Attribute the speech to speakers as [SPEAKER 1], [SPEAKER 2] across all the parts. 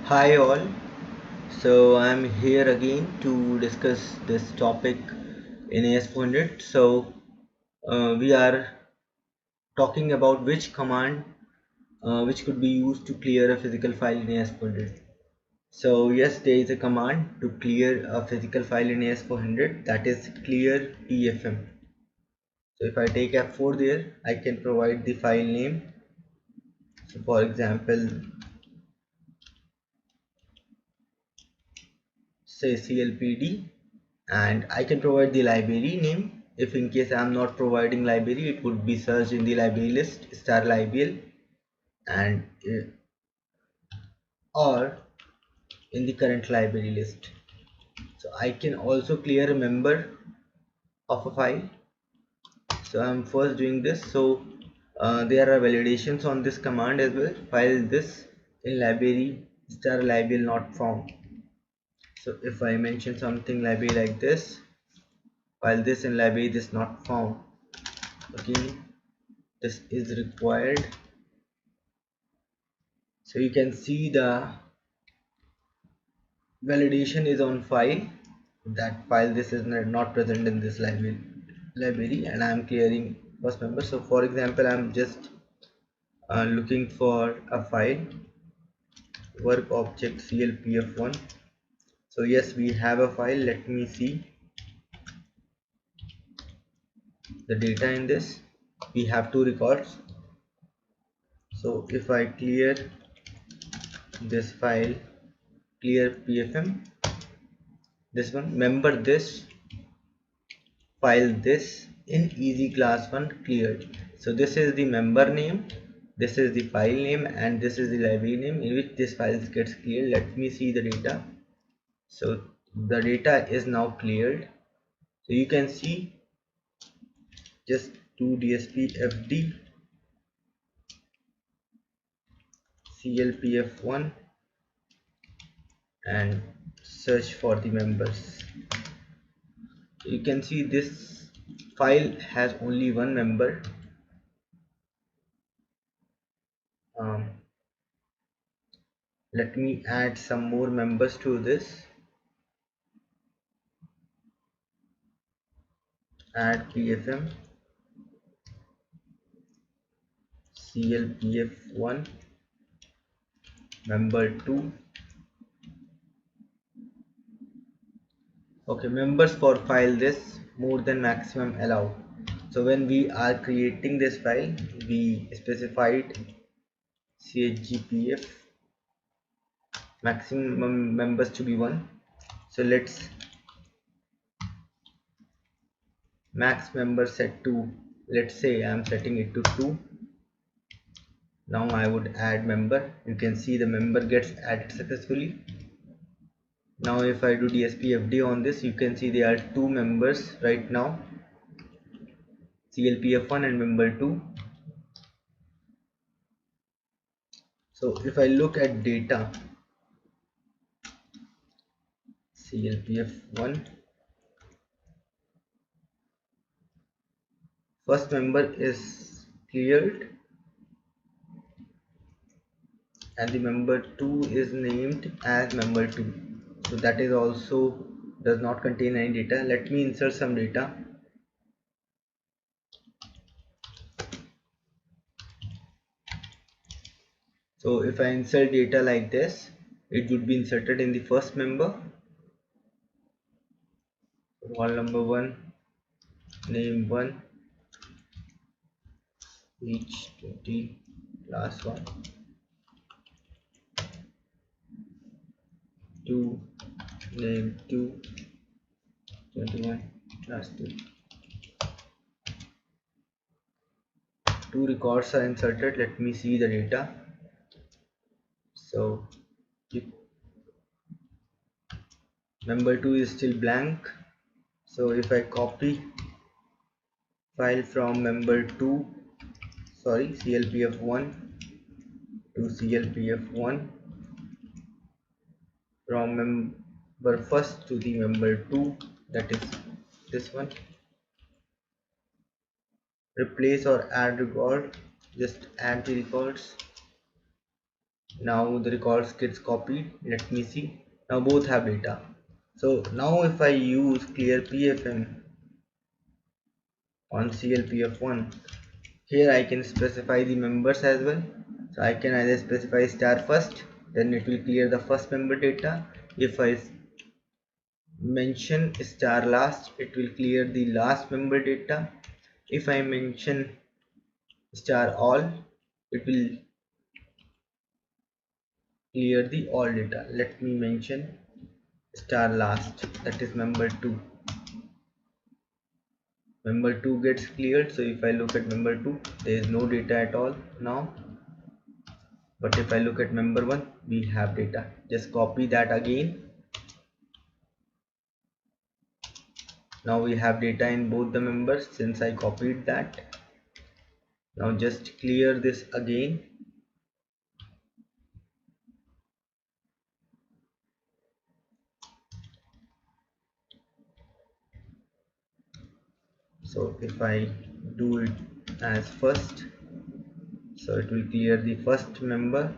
[SPEAKER 1] Hi all. So I'm here again to discuss this topic in AS400. We are talking about which command which could be used to clear a physical file in AS400. So yes, there is a command to clear a physical file in AS400, that is clear pfm. So if I take F4 there, I can provide the file name. So for example, say CLPD, and I can provide the library name. If in case I am not providing library, it would be searched in the library list star libl, and or in the current library list. So I can also clear a member of a file. So I'm first doing this. So there are validations on this command as well. File this in library star libl not found. So if I mention something library like this, file this in library this not found, again this is required. So you can see the validation is on file, that file this is not present in this library, and I am clearing first member. So for example, I am just looking for a file work object clpf1. So yes, we have a file. Let me see the data in this. We have two records. So if I clear this file, clear pfm, this one, member this, file this in easy class 1 cleared. So this is the member name, this is the file name, and this is the library name in which this file gets cleared. Let me see the data. So the data is now cleared. So you can see, just do dsp fd clpf1 and search for the members. You can see this file has only one member. um, Let me add some more members to this. Add pfm clpf1 member 2. Okay, members for file this more than maximum allowed. So when we are creating this file, we specified chgpf maximum members to be 1. So let's max member set to, let's say I'm setting it to 2. Now I would add member. You can see the member gets added successfully. Now if I do dspfd on this, you can see there are two members right now, clpf1 and member 2. So if I look at data, clpf1 first member is cleared, and the member 2 is named as member 2. So that is also does not contain any data. Let me insert some data. So if I insert data like this, it would be inserted in the first member. Roll number 1, name 1, each 20, class 1, 2, name 2, 21, class 2. Two records are inserted. Let me see the data. So member 2 is still blank. So if I copy file from member 2, sorry, clpf1 to clpf1, from member first to the member 2, that is this one, replace or add record, just add the records. Now the records gets copied. Let me see. Now both have data. So now if I use clear PFM on CLPF1, here I can specify the members as well. So I can either specify star first, then it will clear the first member data. If I mention star last, it will clear the last member data. If I mention star all, it will clear the all data. Let me mention star last, that is member 2. Member 2 gets cleared. So if I look at member 2, there is no data at all now. But if I look at member 1, we have data. Just copy that again. Now we have data in both the members since I copied that. Now just clear this again. So if I do it as first, so it will clear the first member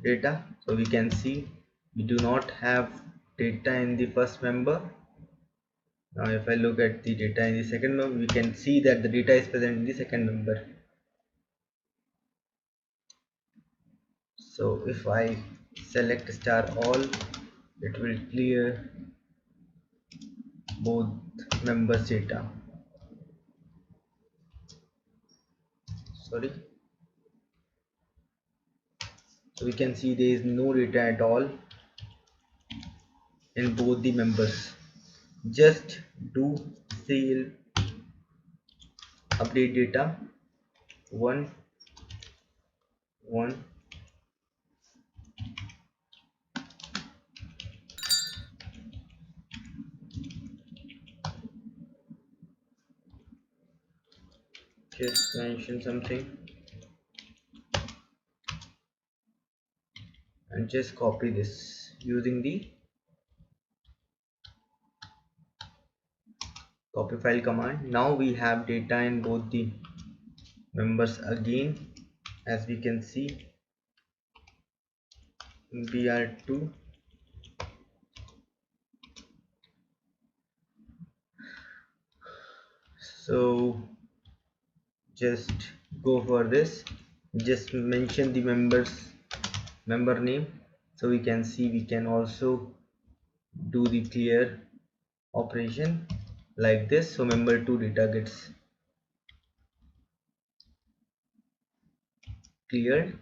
[SPEAKER 1] data. So we can see we do not have data in the first member. Now if I look at the data in the second member, we can see that the data is present in the second member. So if I select star all, it will clear both members data. Sorry. So we can see there is no data at all in both the members. Just do CL update data 1 1. Just mention something and just copy this using the copy file command. Now we have data in both the members again, as we can see br2. So just go for this, just mention the member name. So we can see we can also do the clear operation like this. So member 2 data gets cleared.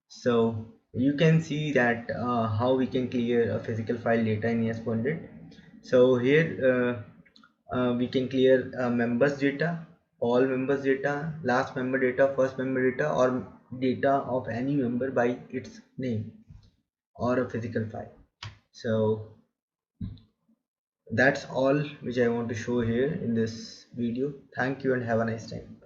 [SPEAKER 1] So you can see that how we can clear a physical file data in ASP.NET. So here we can clear members data, all members data, last member data, first member data, or data of any member by its name or a physical file. So that's all which I want to show here in this video. Thank you and have a nice time.